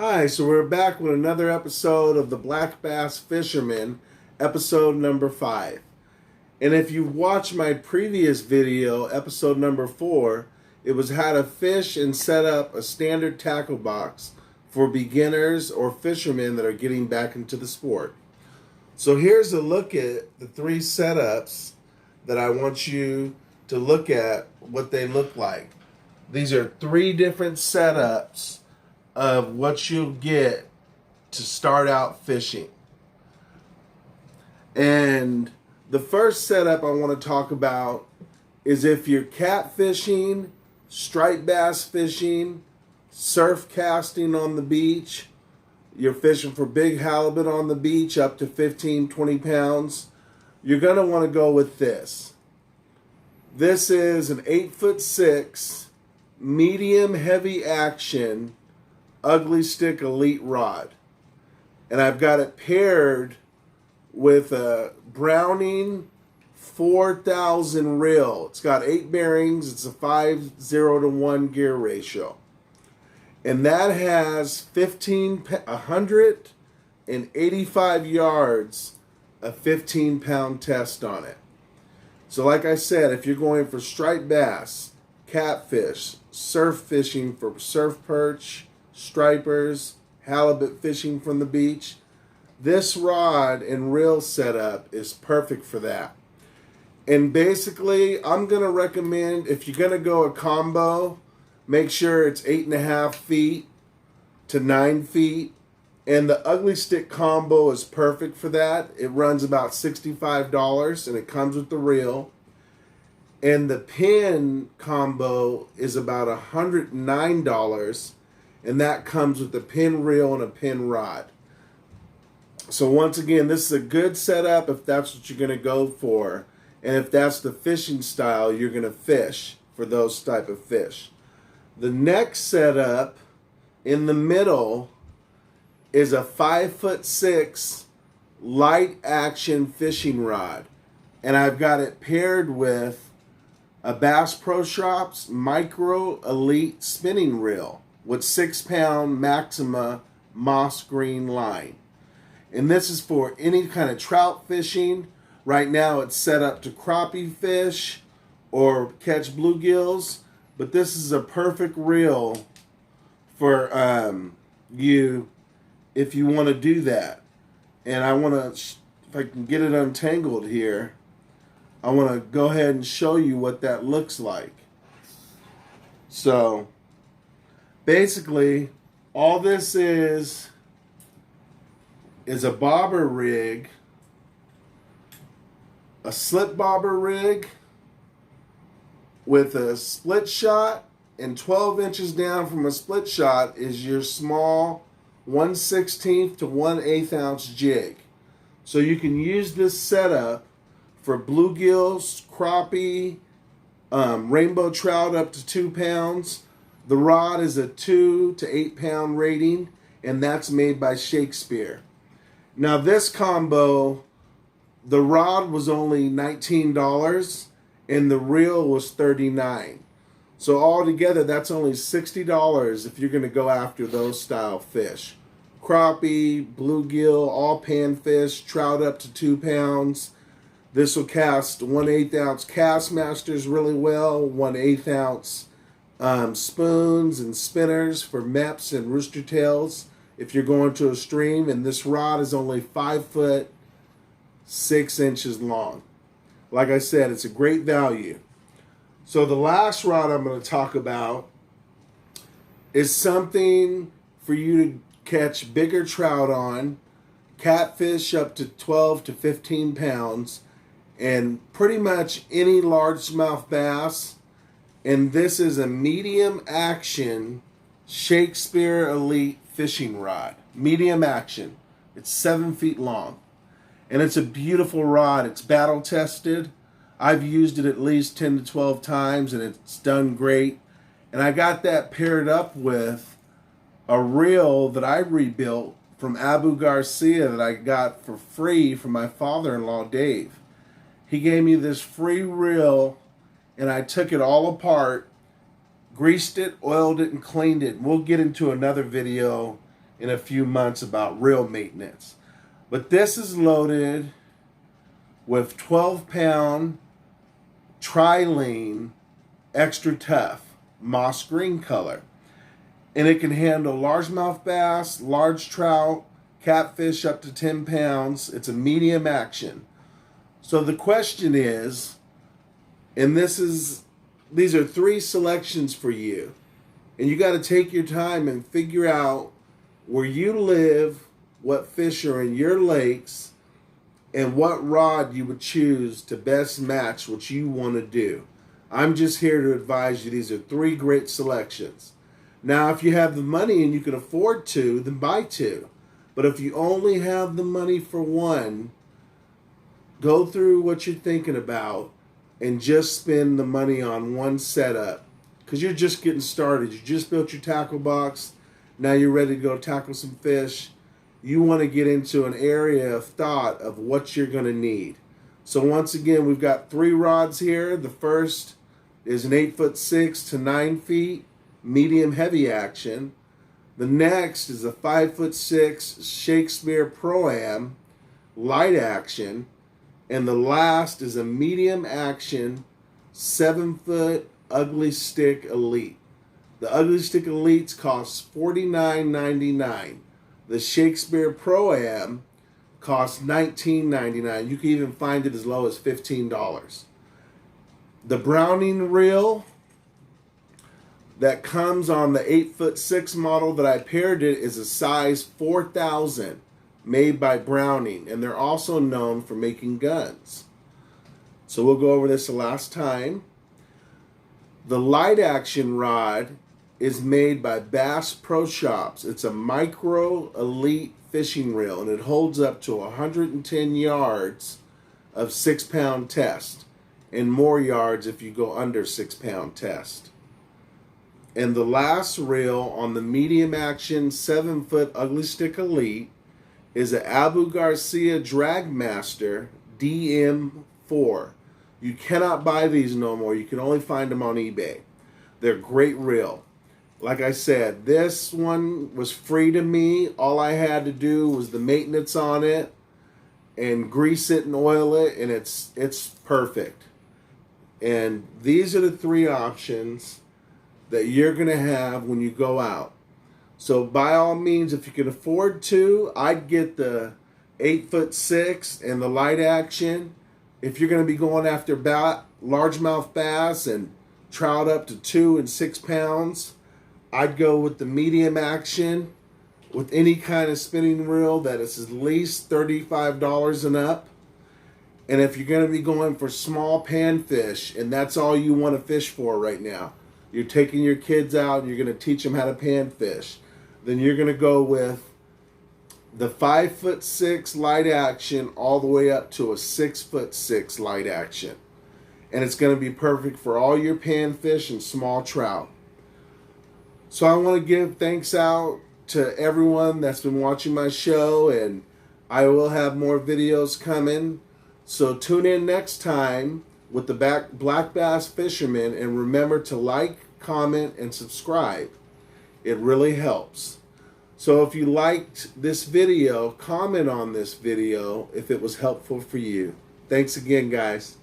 Hi, so we're back with another episode of the Black Bass Fisherman, episode number 5. And if you watched my previous video, episode number 4, it was how to fish and set up a standard tackle box for beginners or fishermen that are getting back into the sport. So here's a look at the 3 setups that I want you to look at what they look like. These are 3 different setups of what you'll get to start out fishing. And the first setup I want to talk about is if you're catfishing, striped bass fishing, surf casting on the beach, you're fishing for big halibut on the beach up to 15, 20 pounds, you're going to want to go with this. This is an 8'6", medium heavy action Ugly Stick Elite rod. And I've got it paired with a Browning 4000 reel. It's got 8 bearings. It's a 5:0-to-1 gear ratio. And that has 185 yards, a 15-pound test on it. So like I said, if you're going for striped bass, catfish, surf fishing for surf perch, stripers, halibut fishing from the beach, this rod and reel setup is perfect for that. And basically, I'm going to recommend, if you're going to go a combo, make sure it's 8.5 feet to 9 feet. And the Ugly Stick combo is perfect for that. It runs about $65 and it comes with the reel. And the pin combo is about $109. And that comes with a pin reel and a pin rod. So once again, this is a good setup if that's what you're going to go for. And if that's the fishing style you're going to fish for those type of fish. The next setup in the middle is a 5'6" light action fishing rod. And I've got it paired with a Bass Pro Shops Micro Elite Spinning Reel with 6-pound Maxima moss green line. And this is for any kind of trout fishing. Right now it's set up to crappie fish or catch bluegills, but this is a perfect reel for you if you want to do that. And I want to, if I can get it untangled here, I want to go ahead and show you what that looks like. So basically, all this is a bobber rig, a slip bobber rig with a split shot, and 12 inches down from a split shot is your small 1/16 to 1/8 ounce jig. So you can use this setup for bluegills, crappie, rainbow trout up to 2 pounds. The rod is a 2 to 8 pound rating, and that's made by Shakespeare. Now this combo, the rod was only $19 and the reel was $39. So altogether, that's only $60 if you're going to go after those style fish. Crappie, bluegill, all panfish, trout up to 2 pounds. This will cast 1/8 ounce cast masters really well, 1/8 ounce spoons and spinners for meps and rooster tails if you're going to a stream. And this rod is only 5'6" long. Like I said, it's a great value. So the last rod I'm going to talk about is something for you to catch bigger trout on, catfish up to 12 to 15 pounds, and pretty much any largemouth bass. And this is a medium action Shakespeare Elite fishing rod. Medium action. It's 7 feet long. And it's a beautiful rod. It's battle tested. I've used it at least 10 to 12 times and it's done great. And I got that paired up with a reel that I rebuilt from Abu Garcia that I got for free from my father-in-law, Dave. He gave me this free reel and I took it all apart, greased it, oiled it, and cleaned it. And we'll get into another video in a few months about reel maintenance. But this is loaded with 12-pound Trilene extra tough moss green color. And it can handle largemouth bass, large trout, catfish up to 10 pounds. It's a medium action. So the question is, and these are 3 selections for you. And you got to take your time and figure out where you live, what fish are in your lakes, and what rod you would choose to best match what you want to do. I'm just here to advise you. These are 3 great selections. Now, if you have the money and you can afford 2, then buy 2. But if you only have the money for 1, go through what you're thinking about and just spend the money on 1 setup. Because you're just getting started. You just built your tackle box. Now you're ready to go tackle some fish. You want to get into an area of thought of what you're going to need. So once again, we've got 3 rods here. The first is an 8'6" to 9 feet, medium heavy action. The next is a 5'6" Shakespeare Pro-Am, light action. And the last is a medium action 7-foot Ugly Stick Elite. The Ugly Stick Elites cost $49.99. The Shakespeare Pro-Am costs $19.99. You can even find it as low as $15. The Browning reel that comes on the 8'6" model that I paired it is a size 4,000, made by Browning, and they're also known for making guns. So we'll go over this the last time. The light action rod is made by Bass Pro Shops. It's a micro elite fishing reel, and it holds up to 110 yards of 6-pound test, and more yards if you go under 6-pound test. And the last reel on the medium action 7-foot Ugly Stick Elite is an Abu Garcia Dragmaster DM4. You cannot buy these no more. You can only find them on eBay. They're great reel. Like I said, this one was free to me. All I had to do was the maintenance on it and grease it and oil it, and it's perfect. And these are the 3 options that you're going to have when you go out. So by all means, if you can afford to, I'd get the 8'6" and the light action. If you're going to be going after largemouth bass and trout up to 2 and 6 pounds, I'd go with the medium action with any kind of spinning reel that is at least $35 and up. And if you're going to be going for small panfish, and that's all you want to fish for right now, you're taking your kids out and you're going to teach them how to panfish, then you're going to go with the 5'6" light action all the way up to a 6'6" light action. And it's going to be perfect for all your panfish and small trout. So I want to give thanks out to everyone that's been watching my show, and I will have more videos coming. So tune in next time with the Black Bass Fisherman, and remember to like, comment, and subscribe. It really helps. So if you liked this video, comment on this video if it was helpful for you. Thanks again, guys.